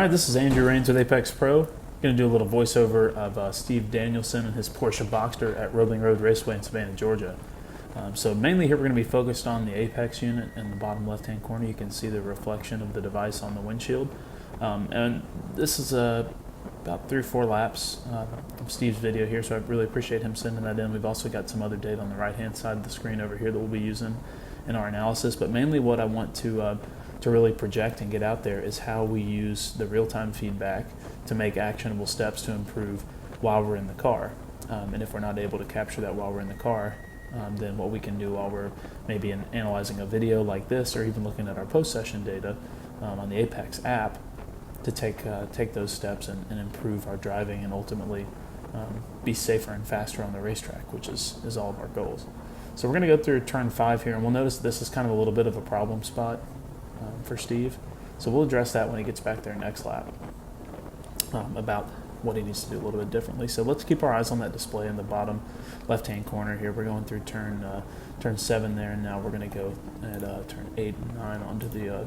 All right, this is Andrew Rains with Apex Pro. Going to do a little voiceover of Steve Danielson and his Porsche Boxster at Roebling Raceway in Savannah, Georgia. So mainly here we're going to be focused on the Apex unit in the bottom left-hand corner. You can see the reflection of the device on the windshield. And this is about 3 or 4 laps of Steve's video here, so I really appreciate him sending that in. We've also got some other data on the right-hand side of the screen over here that we'll be using in our analysis. But mainly what I want to really project and get out there is how we use the real-time feedback to make actionable steps to improve while we're in the car. And if we're not able to capture that while we're in the car, then what we can do while we're maybe analyzing a video like this, or even looking at our post-session data on the Apex app, to take those steps and improve our driving and ultimately be safer and faster on the racetrack, which is all of our goals. So we're going to go through turn 5 here, and we'll notice this is kind of a little bit of a problem spot for Steve. So we'll address that when he gets back there next lap, about what he needs to do a little bit differently. So let's keep our eyes on that display in the bottom left-hand corner here. We're going through turn 7 there, and now we're going to go at turn 8 and 9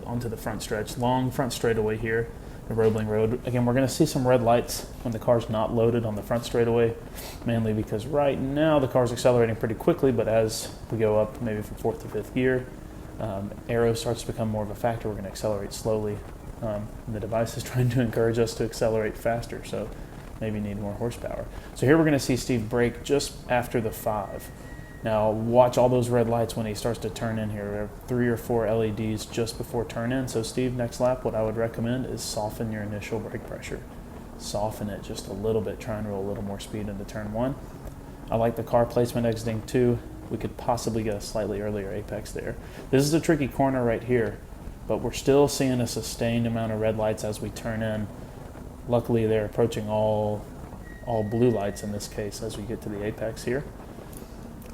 onto the front stretch. Long front straightaway here at Roebling Road. Again, we're going to see some red lights when the car's not loaded on the front straightaway, mainly because right now the car's accelerating pretty quickly, but as we go up maybe from 4th to 5th gear, aero starts to become more of a factor. We're going to accelerate slowly. And the device is trying to encourage us to accelerate faster, so maybe need more horsepower. So here we're going to see Steve brake just after the 5. Now watch all those red lights when he starts to turn in here. There are 3 or 4 LEDs just before turn in. So Steve, next lap, what I would recommend is soften your initial brake pressure. Soften it just a little bit, try and roll a little more speed into turn 1. I like the car placement exiting 2. We could possibly get a slightly earlier apex there. This is a tricky corner right here, but we're still seeing a sustained amount of red lights as we turn in. Luckily, they're approaching all blue lights in this case as we get to the apex here.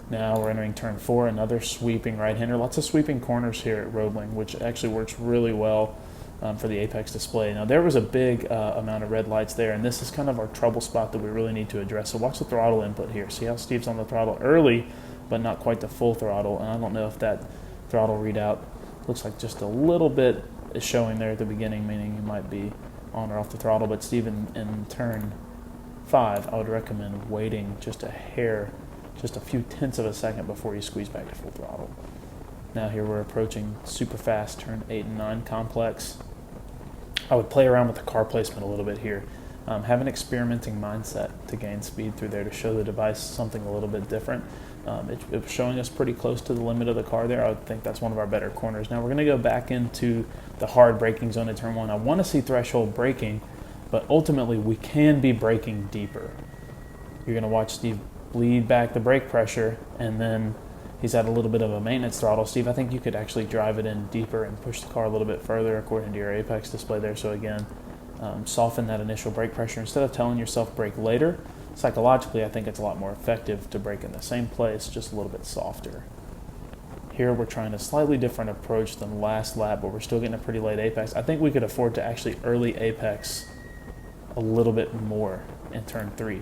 Now we're entering turn 4, another sweeping right-hander. Lots of sweeping corners here at Roebling, which actually works really well for the apex display. Now there was a big amount of red lights there, and this is kind of our trouble spot that we really need to address. So watch the throttle input here. See how Steve's on the throttle early, but not quite the full throttle. And I don't know if that throttle readout looks like just a little bit is showing there at the beginning, meaning you might be on or off the throttle. But Steve, in turn 5, I would recommend waiting just a hair, just a few tenths of a second before you squeeze back to full throttle. Now here we're approaching super fast turn 8 and 9 complex. I would play around with the car placement a little bit here. Have an experimenting mindset to gain speed through there, to show the device something a little bit different. It's showing us pretty close to the limit of the car there. I would think that's one of our better corners. Now we're going to go back into the hard braking zone at turn 1. I want to see threshold braking, but ultimately we can be braking deeper. You're going to watch Steve bleed back the brake pressure, and then he's at a little bit of a maintenance throttle. Steve, I think you could actually drive it in deeper and push the car a little bit further according to your apex display there. So again, soften that initial brake pressure. Instead of telling yourself brake later, psychologically I think it's a lot more effective to brake in the same place, just a little bit softer. Here we're trying a slightly different approach than last lap, but we're still getting a pretty late apex. I think we could afford to actually early apex a little bit more in turn 3.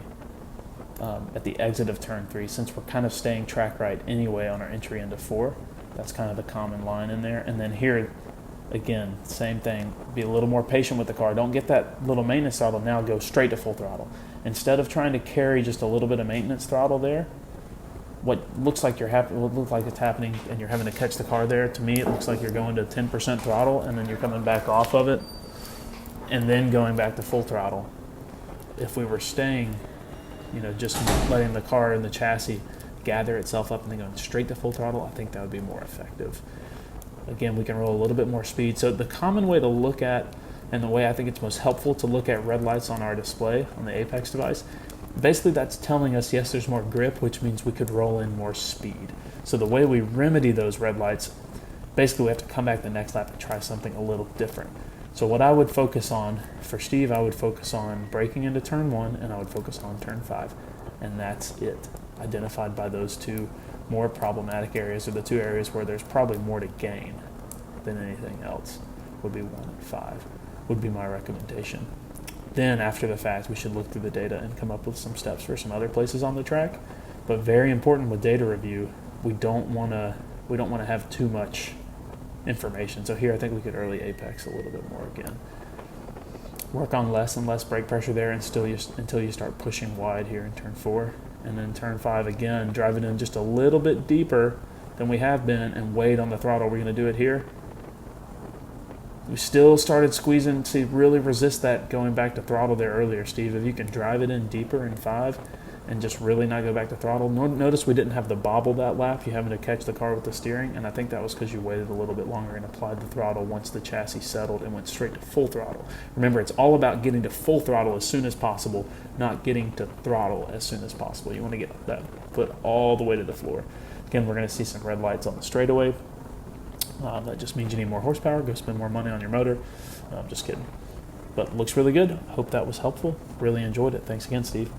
At the exit of turn 3, since we're kind of staying track right anyway on our entry into 4. That's kind of the common line in there. And then here, again, same thing. Be a little more patient with the car. Don't get that little maintenance throttle. Now go straight to full throttle. Instead of trying to carry just a little bit of maintenance throttle there, what looks like it's happening, and you're having to catch the car there, to me it looks like you're going to 10% throttle, and then you're coming back off of it, and then going back to full throttle. If we were staying, just letting the car and the chassis gather itself up and then going straight to full throttle, I think that would be more effective. Again, we can roll a little bit more speed. So the common way to look at, and the way I think it's most helpful to look at red lights on our display on the Apex device, basically that's telling us, yes, there's more grip, which means we could roll in more speed. So the way we remedy those red lights, basically we have to come back the next lap and try something a little different. So what I would focus on, for Steve, I would focus on braking into turn 1, and I would focus on turn 5. And that's it. Identified by those 2 more problematic areas, or the 2 areas where there's probably more to gain than anything else, would be 1 and 5, would be my recommendation. Then after the fact, we should look through the data and come up with some steps for some other places on the track. But very important with data review, we don't want to have too much information. So here I think we could early apex a little bit more again. Work on less and less brake pressure there until you start pushing wide here in turn 4. And then turn 5 again, drive it in just a little bit deeper than we have been and wait on the throttle. We're going to do it here. We still started squeezing to really resist that going back to throttle there earlier, Steve. If you can drive it in deeper in 5 and just really not go back to throttle. Notice we didn't have the bobble that lap. You having to catch the car with the steering, and I think that was because you waited a little bit longer and applied the throttle once the chassis settled and went straight to full throttle. Remember, it's all about getting to full throttle as soon as possible, not getting to throttle as soon as possible. You want to get that foot all the way to the floor. Again, we're going to see some red lights on the straightaway. That just means you need more horsepower. Go spend more money on your motor. I'm just kidding. But it looks really good. Hope that was helpful. Really enjoyed it. Thanks again, Steve.